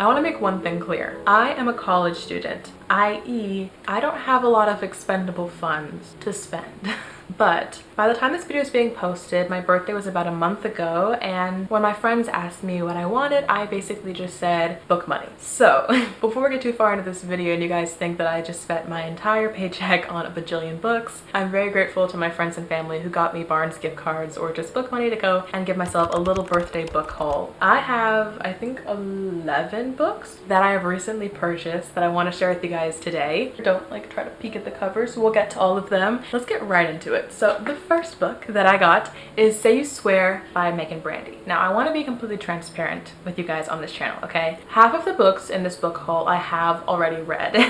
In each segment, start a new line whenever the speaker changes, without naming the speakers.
I want to make one thing clear. I am a college student, i.e. I don't have a lot of expendable funds to spend. But by the time this video is being posted, my birthday was about a month ago, and when my friends asked me what I wanted, I basically just said book money. So before we get too far into this video and you guys think that I just spent my entire paycheck on a bajillion books, I'm very grateful to my friends and family who got me Barnes gift cards or just book money to go and give myself a little birthday book haul. I have, I think, 11 books that I have recently purchased that I want to share with you guys today. Don't try to peek at the covers, so we'll get to all of them. Let's get right into it. So the first book that I got is Say You Swear by Megan Brandy. Now I want to be completely transparent with you guys on this channel, okay? Half of the books in this book haul I have already read,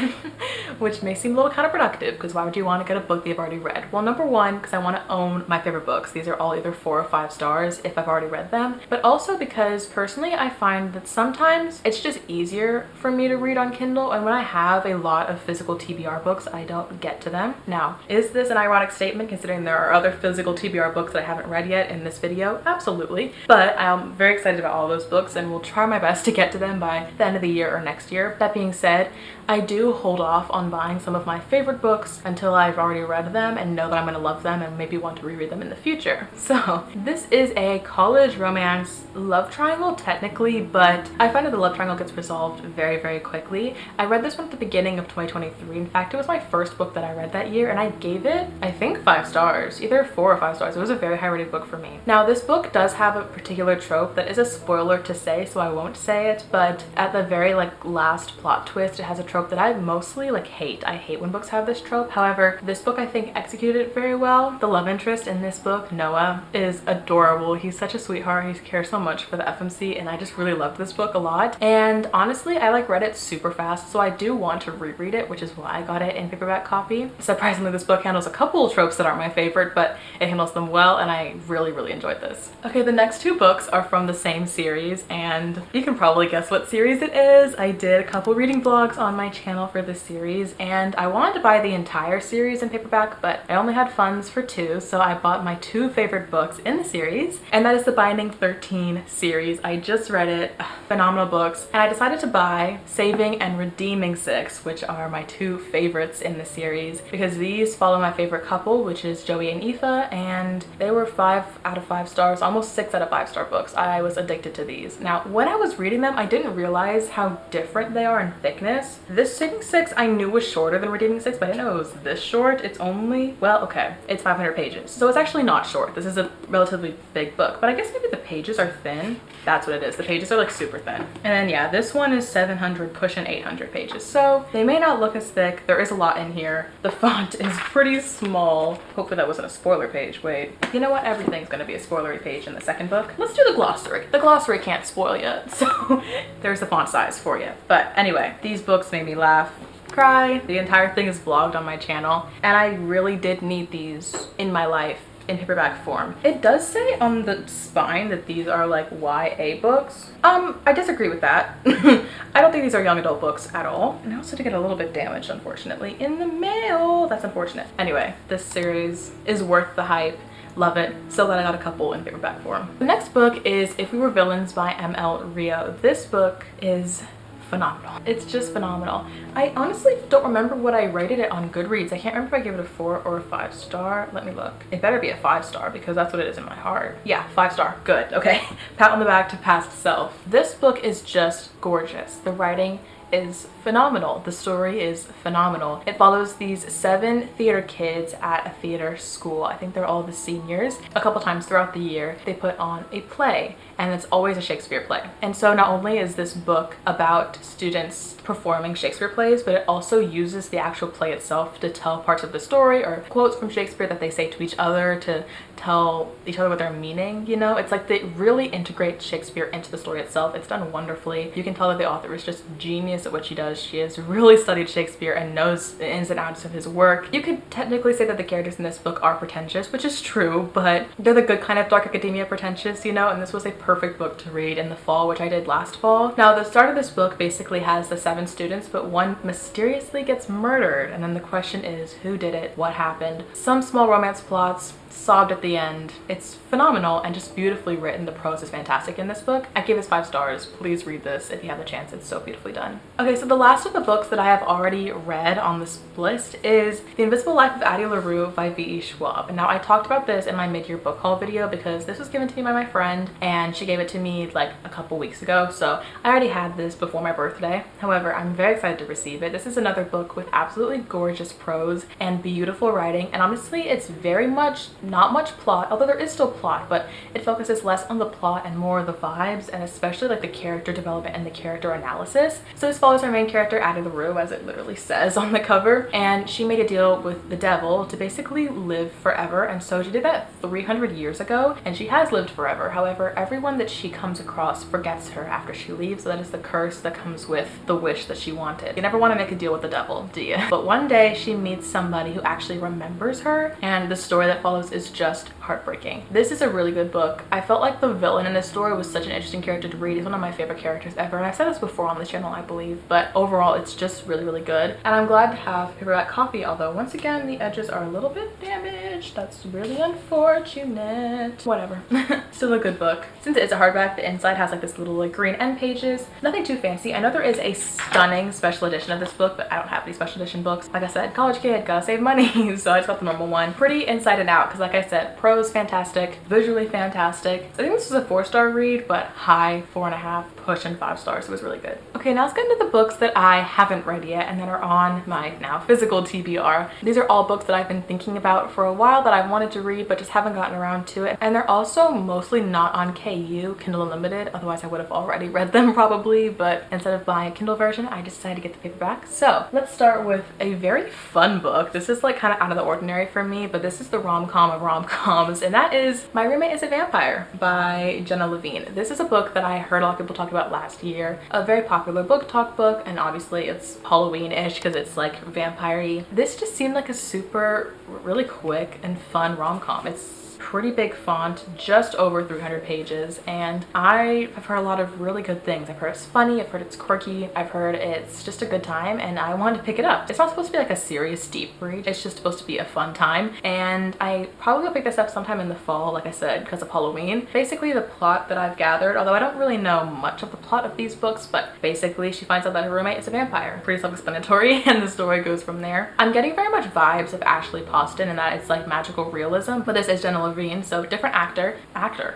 which may seem a little counterproductive because why would you want to get a book that you've already read? Well, number one, because I want to own my favorite books. These are all either 4 or 5 stars if I've already read them, but also because personally I find that sometimes it's just easier for me to read on Kindle, and when I have a lot of physical TBR books, I don't get to them. Now, is this an ironic statement considering there are other physical TBR books that I haven't read yet in this video? Absolutely. But I'm very excited about all those books and will try my best to get to them by the end of the year or next year. That being said, I do hold off on buying some of my favorite books until I've already read them and know that I'm going to love them and maybe want to reread them in the future. So this is a college romance love triangle technically, but I find that the love triangle gets resolved very, very quickly. I read this one at the beginning of 2023. In fact, it was my first book that I read that year, and I gave it, I think, 5 stars, either 4 or 5 stars. It was a very high rated book for me. Now this book does have a particular trope that is a spoiler to say, so I won't say it, but at the very last plot twist, it has a trope that I mostly hate. I hate when books have this trope. However, this book I think executed it very well. The love interest in this book, Noah, is adorable. He's such a sweetheart. He cares so much for the FMC, and I just really loved this book a lot. And honestly, I read it super fast, so I do want to reread it, which is why I got it in paperback copy. Surprisingly, this book handles a couple of tropes that aren't my favorite, but it handles them well, and I really, really enjoyed this. Okay, the next 2 books are from the same series, and you can probably guess what series it is. I did a couple reading vlogs on my channel for this series, and I wanted to buy the entire series in paperback, but I only had funds for 2, so I bought my 2 favorite books in the series, and that is the Binding 13 series. I just read it. Phenomenal books, and I decided to buy Saving and Redeeming 6, which are my 2 favorites in the series, because these follow my favorite couple, which is Joey and Aoife, and they were 5 out of 5 stars, almost 6 out of 5 star books. I was addicted to these. Now, when I was reading them, I didn't realize how different they are in thickness. This Saving 6 I knew was shorter than Redeeming 6, but I didn't know it was this short. It's only, well, okay, it's 500 pages, so it's actually not short. This is a relatively big book, but I guess maybe the pages are thin. That's what it is. The pages are super thin. And then yeah, this one is 700 pushing 800 pages, so they may not look as thick. There is a lot in here. The font is pretty small. Hopefully that wasn't a spoiler page. Wait, you know what? Everything's gonna be a spoilery page in the second book. Let's do the glossary. The glossary can't spoil you, so there's the font size for you. But anyway, these books made me laugh, cry. The entire thing is vlogged on my channel, and I really did need these in my life in paperback form. It does say on the spine that these are YA books. I disagree with that. I don't think these are young adult books at all. And I also did get a little bit damaged, unfortunately, in the mail. That's unfortunate. Anyway, this series is worth the hype. Love it. So glad I got a couple in paperback form. The next book is If We Were Villains by M.L. Rio. This book is phenomenal. It's just phenomenal. I honestly don't remember what I rated it on Goodreads. I can't remember if I gave it a 4 or a 5 star. Let me look. It better be a 5 star because that's what it is in my heart. Yeah, 5 star. Good. Okay. Pat on the back to past self. This book is just gorgeous. The writing is phenomenal. The story is phenomenal. It follows these 7 theater kids at a theater school. I think they're all the seniors. A couple times throughout the year, they put on a play, and it's always a Shakespeare play. And so not only is this book about students performing Shakespeare plays, but it also uses the actual play itself to tell parts of the story or quotes from Shakespeare that they say to each other to tell each other what they're meaning, you know? It's they really integrate Shakespeare into the story itself. It's done wonderfully. You can tell that the author is just genius at what she does. She has really studied Shakespeare and knows the ins and outs of his work. You could technically say that the characters in this book are pretentious, which is true, but they're the good kind of dark academia pretentious, you know? And this was a perfect book to read in the fall, which I did last fall. Now, the start of this book basically has the 7 students, but one mysteriously gets murdered, and then the question is, who did it? What happened? Some small romance plots, sobbed at the end. It's phenomenal and just beautifully written. The prose is fantastic in this book. I gave this 5 stars. Please read this if you have the chance. It's so beautifully done. Okay, so the last of the books that I have already read on this list is The Invisible Life of Addie LaRue by V.E. Schwab. And now I talked about this in my mid-year book haul video because this was given to me by my friend and she gave it to me like a couple weeks ago. So I already had this before my birthday. However, I'm very excited to receive it. This is another book with absolutely gorgeous prose and beautiful writing. And honestly, it's very much not much plot, although there is still plot, but it focuses less on the plot and more the vibes, and especially like the character development and the character analysis. So this follows our main character, Addie LaRue, as it literally says on the cover, and she made a deal with the devil to basically live forever. And so she did that 300 years ago, and she has lived forever. However, everyone that she comes across forgets her after she leaves. So that is the curse that comes with the wish that she wanted. You never want to make a deal with the devil, do you? But one day she meets somebody who actually remembers her, and the story that follows is just heartbreaking. This is a really good book. I felt like the villain in this story was such an interesting character to read. He's one of my favorite characters ever, and I've said this before on this channel, I believe, but overall it's just really, really good. And I'm glad to have paperback copy, although once again the edges are a little bit damaged. That's really unfortunate. Whatever. Still a good book. Since it is a hardback, the inside has like this little like green end pages. Nothing too fancy. I know there is a stunning special edition of this book, but I don't have any special edition books. Like I said, college kid, gotta save money. So I just got the normal one. Pretty inside and out, because like I said, prose fantastic, visually fantastic. So I think this was a 4-star read, but high 4.5, pushing 5 stars. It was really good. Okay, now let's get into the books that I haven't read yet and that are on my now physical TBR. These are all books that I've been thinking about for a while that I've wanted to read but just haven't gotten around to it. And they're also mostly not on KU, Kindle Unlimited, otherwise I would have already read them probably, but instead of buying a Kindle version, I decided to get the paperback. So let's start with a very fun book. This is like kind of out of the ordinary for me, but this is the rom-com of rom-coms, and that is My Roommate is a Vampire by Jenna Levine. This is a book that I heard a lot of people talk about last year, a very popular book talk book, and obviously it's Halloween-ish because it's like vampire-y. This just seemed like a super really quick and fun rom-com. It's pretty big font, just over 300 pages, and I've heard a lot of really good things. I've heard it's funny, I've heard it's quirky, I've heard it's just a good time, and I wanted to pick it up. It's not supposed to be like a serious deep read, it's just supposed to be a fun time, and I probably will pick this up sometime in the fall, like I said, because of Halloween. Basically the plot that I've gathered, although I don't really know much of the plot of these books, but basically she finds out that her roommate is a vampire. Pretty self-explanatory, and the story goes from there. I'm getting very much vibes of Ashley Poston in that it's like magical realism, but this is Jenna Levine, so different actor,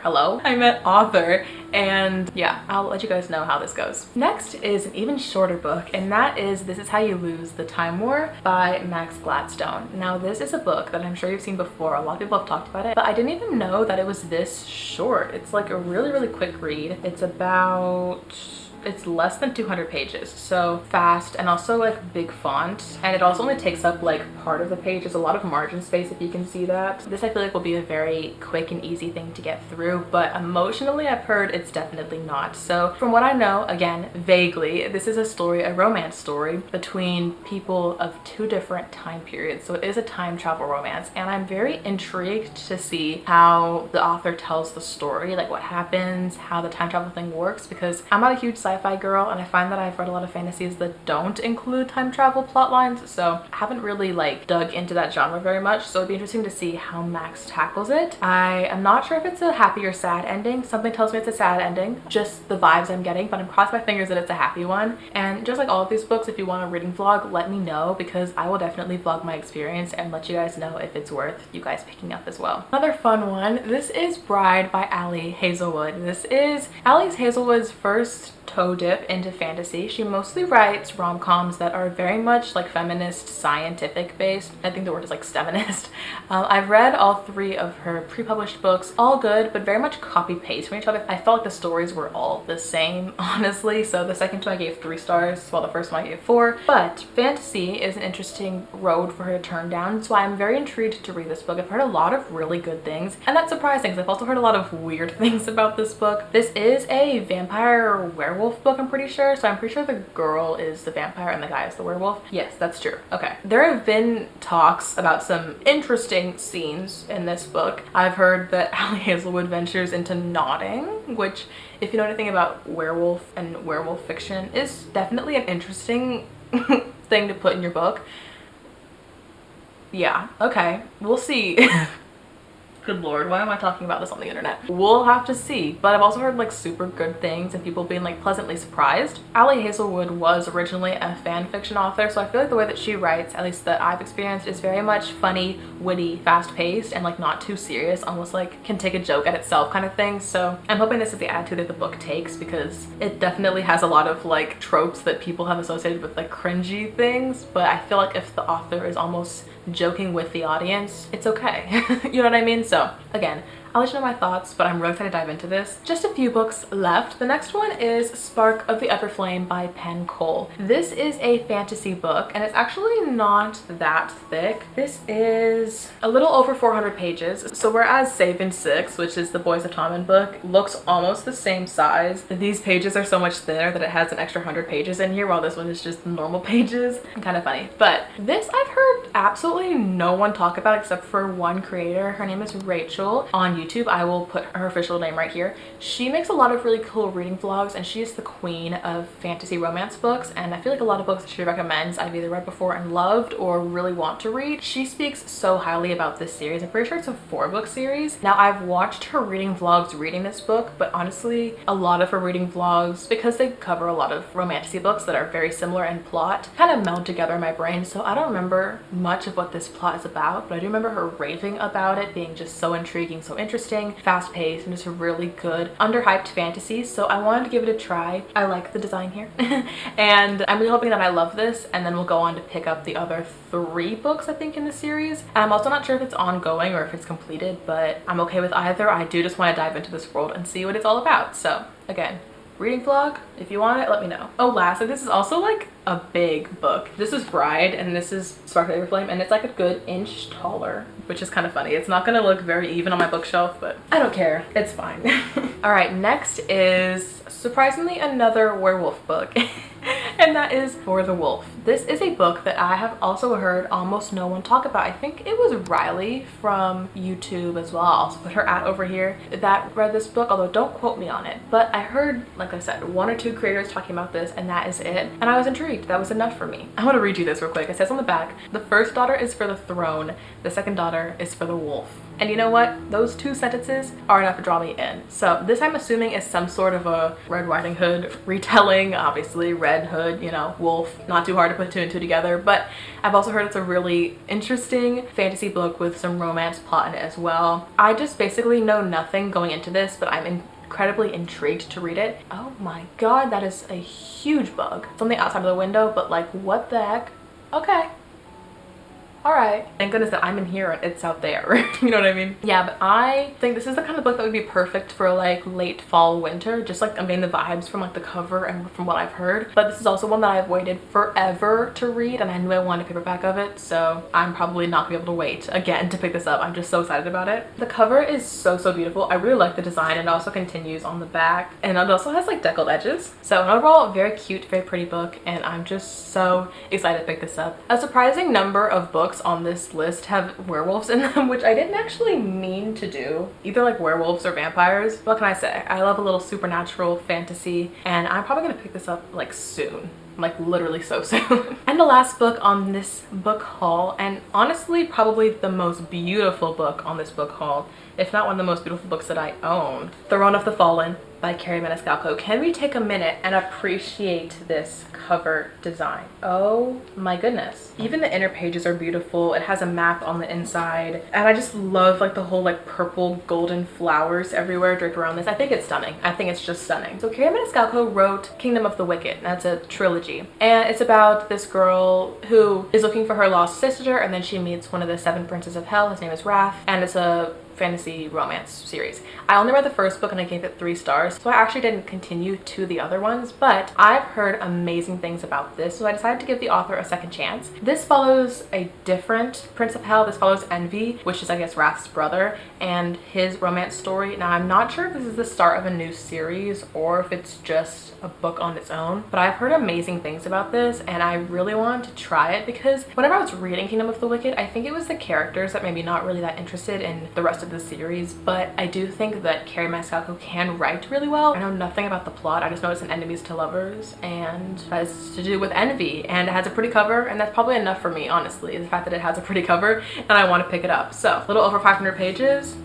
hello, I meant author, and yeah, I'll let you guys know how this goes. Next is an even shorter book, and that is This Is How You Lose the Time War by Max Gladstone. Now this is a book that I'm sure you've seen before, a lot of people have talked about it, but I didn't even know that it was this short. It's like a really, really quick read. It's less than 200 pages, so fast, and also like big font, and it also only takes up like part of the page. There's a lot of margin space, if you can see that. This I feel like will be a very quick and easy thing to get through, but emotionally I've heard it's definitely not. So from what I know, again vaguely, this is a story, a romance story between people of 2 different time periods. So it is a time travel romance, and I'm very intrigued to see how the author tells the story, like what happens, how the time travel thing works, because I'm not a huge sci-fi girl, and I find that I've read a lot of fantasies that don't include time travel plot lines, so I haven't really like dug into that genre very much. So it'd be interesting to see how Max tackles it. I am not sure if it's a happy or sad ending. Something tells me it's a sad ending, just the vibes I'm getting, but I'm crossing my fingers that it's a happy one. And just like all of these books, if you want a reading vlog, let me know, because I will definitely vlog my experience and let you guys know if it's worth you guys picking up as well. Another fun one, this is Bride by Ali Hazelwood. This is Ali Hazelwood's first toe dip into fantasy. She mostly writes rom-coms that are very much like feminist, scientific based. I think the word is like STEMinist. I've read all 3 of her pre-published books, all good, but very much copy-paste from each other. I felt like the stories were all the same, honestly. So the second one I gave 3 stars, while the first one I gave 4. But fantasy is an interesting road for her to turn down, so I'm very intrigued to read this book. I've heard a lot of really good things, and that's surprising because I've also heard a lot of weird things about this book. This is a vampire werewolf book, I'm pretty sure, so I'm pretty sure the girl is the vampire and the guy is the werewolf. Yes, that's true. Okay, there have been talks about some interesting scenes in this book. I've heard that Ali Hazelwood ventures into knotting, which, if you know anything about werewolf and werewolf fiction, is definitely an interesting thing to put in your book. Yeah, okay, we'll see. Good lord, why am I talking about this on the internet? We'll have to see, but I've also heard like super good things and people being like pleasantly surprised. Ali Hazelwood was originally a fan fiction author, so I feel like the way that she writes, at least that I've experienced, is very much funny, witty, fast-paced, and like not too serious, almost like can take a joke at itself kind of thing. So I'm hoping this is the attitude that the book takes, because it definitely has a lot of like tropes that people have associated with like cringy things, but I feel like if the author is almost joking with the audience, it's okay. You know what I mean? So again, I'll let you know my thoughts, but I'm really excited to dive into this. Just a few books left. The next one is Spark of the Upper Flame by Penn Cole. This is a fantasy book, and it's actually not that thick. This is a little over 400 pages. So whereas Save in Six, which is the Boys of Tommen book, looks almost the same size, these pages are so much thinner that it has an extra 100 pages in here, while this one is just normal pages. Kind of funny. But this I've heard absolutely no one talk about except for one creator. Her name is Rachel on YouTube. I will put her official name right here. She makes a lot of really cool reading vlogs, and she is the queen of fantasy romance books, and I feel like a lot of books that she recommends I've either read before and loved or really want to read. She speaks so highly about this series. I'm pretty sure it's a 4-book series. Now I've watched her reading vlogs reading this book, but honestly a lot of her reading vlogs, because they cover a lot of romantasy books that are very similar in plot, kind of meld together in my brain, so I don't remember much of what this plot is about, but I do remember her raving about it being just so intriguing, so interesting, fast-paced, and just a really good underhyped fantasy. So I wanted to give it a try. I like the design here. And I'm really hoping that I love this, and then we'll go on to pick up the other 3 books I think in the series. I'm also not sure if it's ongoing or if it's completed, but I'm okay with either. I do just want to dive into this world and see what it's all about. So again, reading vlog, if you want it, let me know. Oh, lastly, this is also like a big book. This is Bride and this is Spark of the Upper Flame, and it's like a good inch taller, which is kind of funny. It's not gonna look very even on my bookshelf, but I don't care, it's fine. All right, next is surprisingly another werewolf book. And that is For the Wolf. This is a book that I have also heard almost no one talk about. I think it was Riley from YouTube as well. I'll also put her at over here that read this book, although don't quote me on it. But I heard, like I said, 1 or 2 creators talking about this, and that is it. And I was intrigued. That was enough for me. I want to read you this real quick. It says on the back, the first daughter is for the throne, the second daughter is for the wolf. And you know what? Those 2 sentences are enough to draw me in. So this, I'm assuming, is some sort of a Red Riding Hood retelling. Obviously, Red Hood, you know, wolf. Not too hard to put 2 and 2 together. But I've also heard it's a really interesting fantasy book with some romance plot in it as well. I just basically know nothing going into this, but I'm incredibly intrigued to read it. Oh my god, that is a huge bug. It's on the outside of the window, but like, what the heck? Okay. All right, thank goodness that I'm in here and it's out there. You know what I mean? Yeah, but I think this is the kind of book that would be perfect for like late fall, winter. Just like I'm getting the vibes from like the cover and from what I've heard. But this is also one that I've waited forever to read, and I knew I wanted a paperback of it, so I'm probably not gonna be able to wait again to pick this up. I'm just so excited about it. The cover is so beautiful. I really like the design, and it also continues on the back, and it also has like deckled edges. So an overall very cute, very pretty book, and I'm just so excited to pick this up. A surprising number of books on this list have werewolves in them, which I didn't actually mean to do. Either like werewolves or vampires. What can I say? I love a little supernatural fantasy, and I'm probably gonna pick this up like soon. Like literally so soon. And the last book on this book haul, and honestly probably the most beautiful book on this book haul, if not one of the most beautiful books that I own, Throne of the Fallen by Carrie Maniscalco. Can we take a minute and appreciate this cover design? Oh my goodness. Even the inner pages are beautiful. It has a map on the inside, and I just love like the whole like purple golden flowers everywhere draped around this. I think it's stunning. I think it's just stunning. So Carrie Maniscalco wrote Kingdom of the Wicked. That's a trilogy, and it's about this girl who is looking for her lost sister, and then she meets one of the 7 princes of hell. His name is Wrath, and it's a fantasy romance series. I only read the first book and I gave it 3 stars, so I actually didn't continue to the other ones, but I've heard amazing things about this, so I decided to give the author a second chance. This follows a different Prince of Hell. This follows Envy, which is I guess Wrath's brother, and his romance story. Now I'm not sure if this is the start of a new series or if it's just a book on its own, but I've heard amazing things about this, and I really wanted to try it because whenever I was reading Kingdom of the Wicked, I think it was the characters that made me not really that interested in the rest of the series. But I do think that Carrie Maniscalco can write really well. I know nothing about the plot. I just know it's an enemies to lovers, and that has to do with envy, and it has a pretty cover, and that's probably enough for me, honestly, the fact that it has a pretty cover and I want to pick it up. So a little over 500 pages.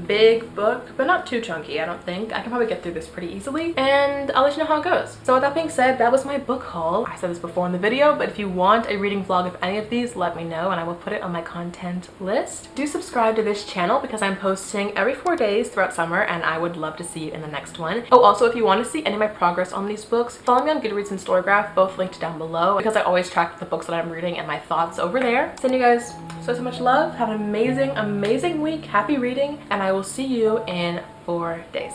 big book, but not too chunky, I don't think. I can probably get through this pretty easily, and I'll let you know how it goes. So with that being said, that was my book haul. I said this before in the video, but if you want a reading vlog of any of these, let me know and I will put it on my content list. Do subscribe to this channel because I'm posting every 4 days throughout summer, and I would love to see you in the next one. Oh, also, if you want to see any of my progress on these books, follow me on Goodreads and Storygraph, both linked down below, because I always track the books that I'm reading and my thoughts over there. Send you guys so much love. Have an amazing week. Happy reading, and I will see you in 4 days.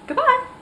Goodbye.